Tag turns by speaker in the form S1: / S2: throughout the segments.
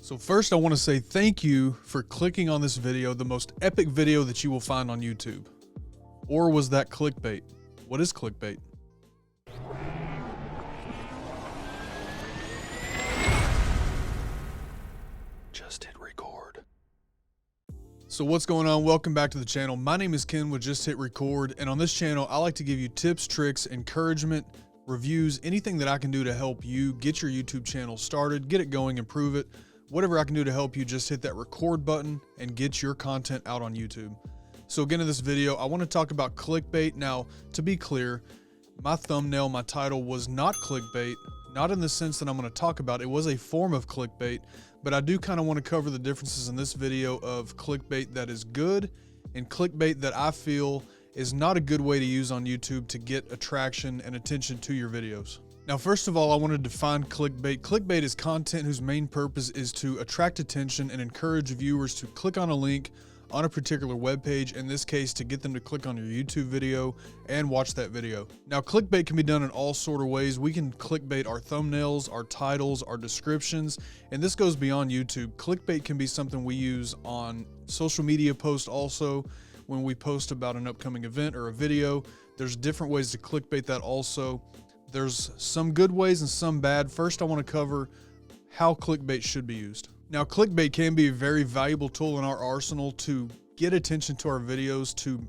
S1: So first I want to say thank you for clicking on this video, the most epic video that you will find on YouTube. Or was that clickbait? What is clickbait? Just hit record. So what's going on? Welcome back to the channel. My name is Ken with Just Hit Record, and on this channel I like to give you tips, tricks, encouragement, reviews, anything that I can do to help you get your YouTube channel started, get it going, improve it. Whatever I can do to help you, just hit that record button and get your content out on YouTube. So again, in this video, I want to talk about clickbait. Now, to be clear, my thumbnail, my title was not clickbait, not in the sense that I'm going to talk about. It was a form of clickbait, but I do kind of want to cover the differences in this video of clickbait that is good and clickbait that I feel is not a good way to use on YouTube to get attraction and attention to your videos. Now, first of all, I want to define clickbait. Clickbait is content whose main purpose is to attract attention and encourage viewers to click on a link on a particular web page, in this case, to get them to click on your YouTube video and watch that video. Now, clickbait can be done in all sort of ways. We can clickbait our thumbnails, our titles, our descriptions, and this goes beyond YouTube. Clickbait can be something we use on social media posts also. When we post about an upcoming event or a video, there's different ways to clickbait that also. There's some good ways and some bad. First, I want to cover how clickbait should be used. Now, clickbait can be a very valuable tool in our arsenal to get attention to our videos, to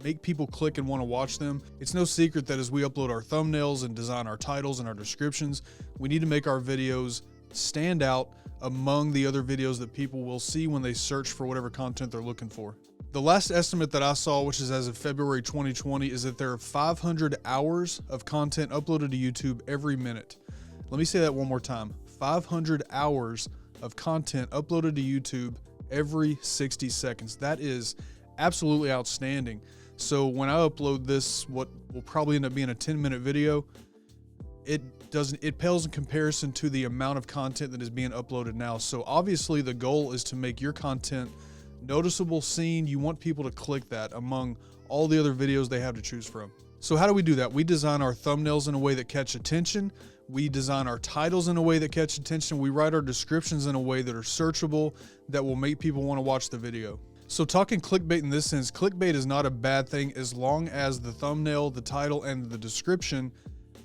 S1: make people click and want to watch them. It's no secret that as we upload our thumbnails and design our titles and our descriptions, we need to make our videos stand out among the other videos that people will see when they search for whatever content they're looking for. The last estimate that I saw, which is as of February 2020, is that there are 500 hours of content uploaded to YouTube every minute. Let me say that one more time. 500 hours of content uploaded to YouTube every 60 seconds. That is absolutely outstanding. So when I upload this, what will probably end up being a 10-minute video, it pales in comparison to the amount of content that is being uploaded now. So obviously the goal is to make your content noticeable, seen. You want people to click that among all the other videos they have to choose from. So how do we do that? We design our thumbnails in a way that catch attention. We design our titles in a way that catch attention. We write our descriptions in a way that are searchable, that will make people want to watch the video. So talking clickbait in this sense, clickbait is not a bad thing as long as the thumbnail, the title, and the description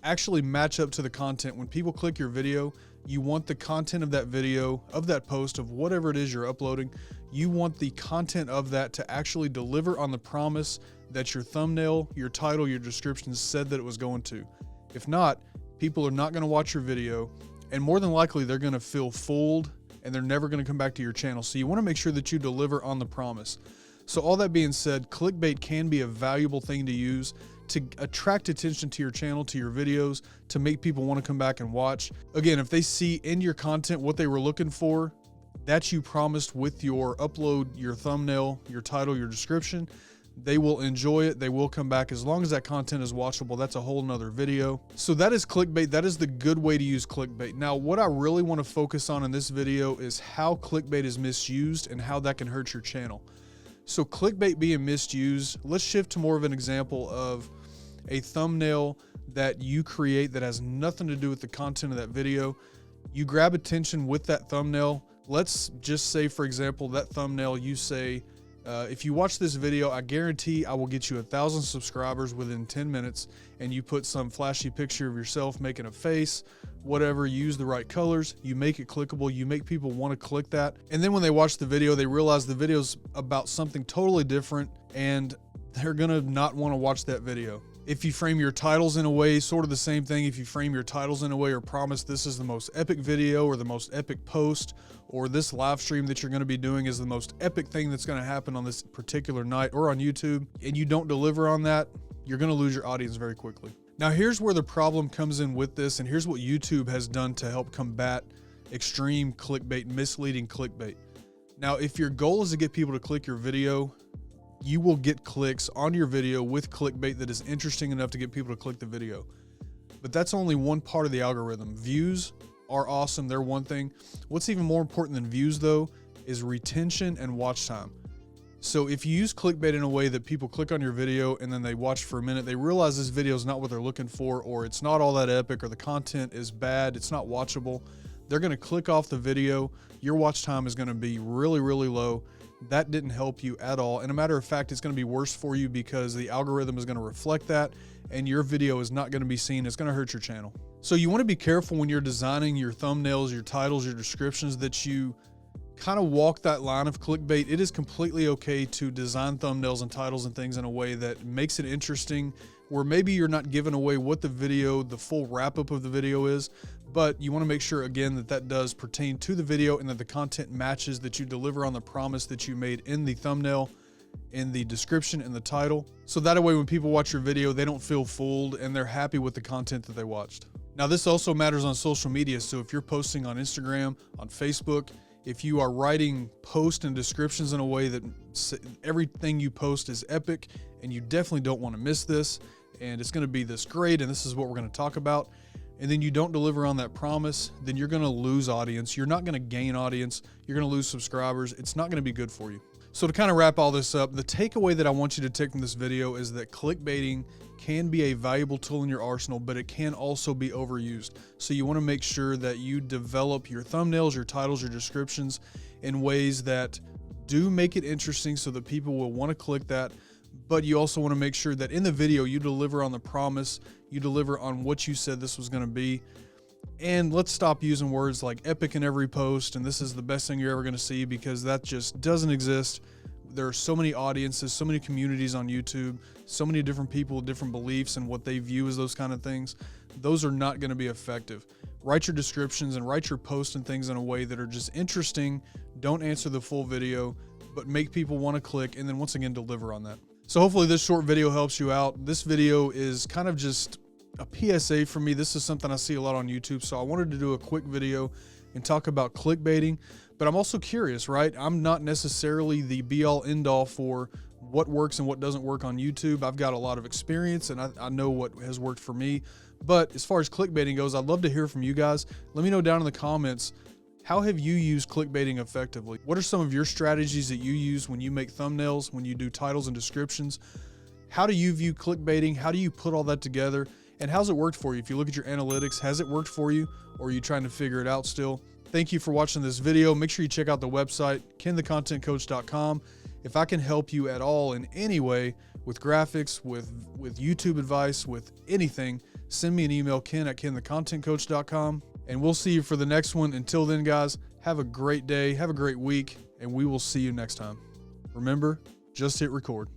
S1: actually match up to the content. When people click your video, you want the content of that video, of that post, of whatever it is you're uploading, you want the content of that to actually deliver on the promise that your thumbnail, your title, your description said that it was going to. If not, people are not going to watch your video, and more than likely they're going to feel fooled and they're never going to come back to your channel. So you want to make sure that you deliver on the promise. So all that being said, clickbait can be a valuable thing to use to attract attention to your channel, to your videos, to make people want to come back and watch. Again, if they see in your content what they were looking for, that you promised with your upload, your thumbnail, your title, your description, they will enjoy it. They will come back. As long as that content is watchable, that's a whole nother video. So that is clickbait. That is the good way to use clickbait. Now, what I really want to focus on in this video is how clickbait is misused and how that can hurt your channel. So clickbait being misused, let's shift to more of an example of a thumbnail that you create that has nothing to do with the content of that video. You grab attention with that thumbnail. Let's just say, for example, that thumbnail, you say, if you watch this video, I guarantee I will get you 1,000 subscribers within 10 minutes, and you put some flashy picture of yourself making a face, whatever, you use the right colors, you make it clickable, you make people want to click that. And then when they watch the video, they realize the video's about something totally different, and they're gonna not want to watch that video. If you frame your titles in a way, sort of the same thing. If you frame your titles in a way or promise this is the most epic video or the most epic post, or this live stream that you're going to be doing is the most epic thing that's going to happen on this particular night or on YouTube, and you don't deliver on that, you're going to lose your audience very quickly. Now, here's where the problem comes in with this, and here's what YouTube has done to help combat extreme clickbait, misleading clickbait. Now, if your goal is to get people to click your video, you will get clicks on your video with clickbait that is interesting enough to get people to click the video. But that's only one part of the algorithm. Views are awesome. They're one thing. What's even more important than views, though, is retention and watch time. So if you use clickbait in a way that people click on your video and then they watch for a minute, they realize this video is not what they're looking for, or it's not all that epic, or the content is bad, it's not watchable, they're going to click off the video. Your watch time is going to be really, really low. That didn't help you at all. And a matter of fact, it's going to be worse for you because the algorithm is going to reflect that and your video is not going to be seen. It's going to hurt your channel. So you want to be careful when you're designing your thumbnails, your titles, your descriptions, that you kind of walk that line of clickbait. It is completely okay to design thumbnails and titles and things in a way that makes it interesting, where maybe you're not giving away what the video, the full wrap-up of the video is, but you want to make sure, again, that that does pertain to the video and that the content matches, that you deliver on the promise that you made in the thumbnail, in the description, and the title. So that way when people watch your video, they don't feel fooled and they're happy with the content that they watched. Now, this also matters on social media. So if you're posting on Instagram, on Facebook, if you are writing posts and descriptions in a way that everything you post is epic, and you definitely don't want to miss this, and it's going to be this great, and this is what we're going to talk about, and then you don't deliver on that promise, then you're going to lose audience. You're not going to gain audience. You're going to lose subscribers. It's not going to be good for you. So to kind of wrap all this up, the takeaway that I want you to take from this video is that clickbaiting can be a valuable tool in your arsenal, but it can also be overused. So you want to make sure that you develop your thumbnails, your titles, your descriptions in ways that do make it interesting so that people will want to click that. But you also want to make sure that in the video, you deliver on the promise, you deliver on what you said this was going to be. And let's stop using words like epic in every post and this is the best thing you're ever going to see, because that just doesn't exist. There are so many audiences, so many communities on YouTube, so many different people with different beliefs and what they view as those kind of things. Those are not going to be effective. Write your descriptions and write your posts and things in a way that are just interesting. Don't answer the full video, but make people want to click, and then once again, deliver on that. So hopefully this short video helps you out. This video is kind of just a PSA for me. This is something I see a lot on YouTube, so I wanted to do a quick video and talk about clickbaiting. But I'm also curious, right? I'm not necessarily the be-all end-all for what works and what doesn't work on YouTube. I've got a lot of experience and I know what has worked for me. But as far as clickbaiting goes, I'd love to hear from you guys. Let me know down in the comments, how have you used clickbaiting effectively? What are some of your strategies that you use when you make thumbnails, when you do titles and descriptions? How do you view clickbaiting? How do you put all that together? And how's it worked for you? If you look at your analytics, has it worked for you, or are you trying to figure it out still? Thank you for watching this video. Make sure you check out the website, kenthecontentcoach.com. If I can help you at all in any way with graphics, with YouTube advice, with anything, send me an email, ken@kenthecontentcoach.com, and we'll see you for the next one. Until then, guys, have a great day, have a great week, and we will see you next time. Remember, just hit record.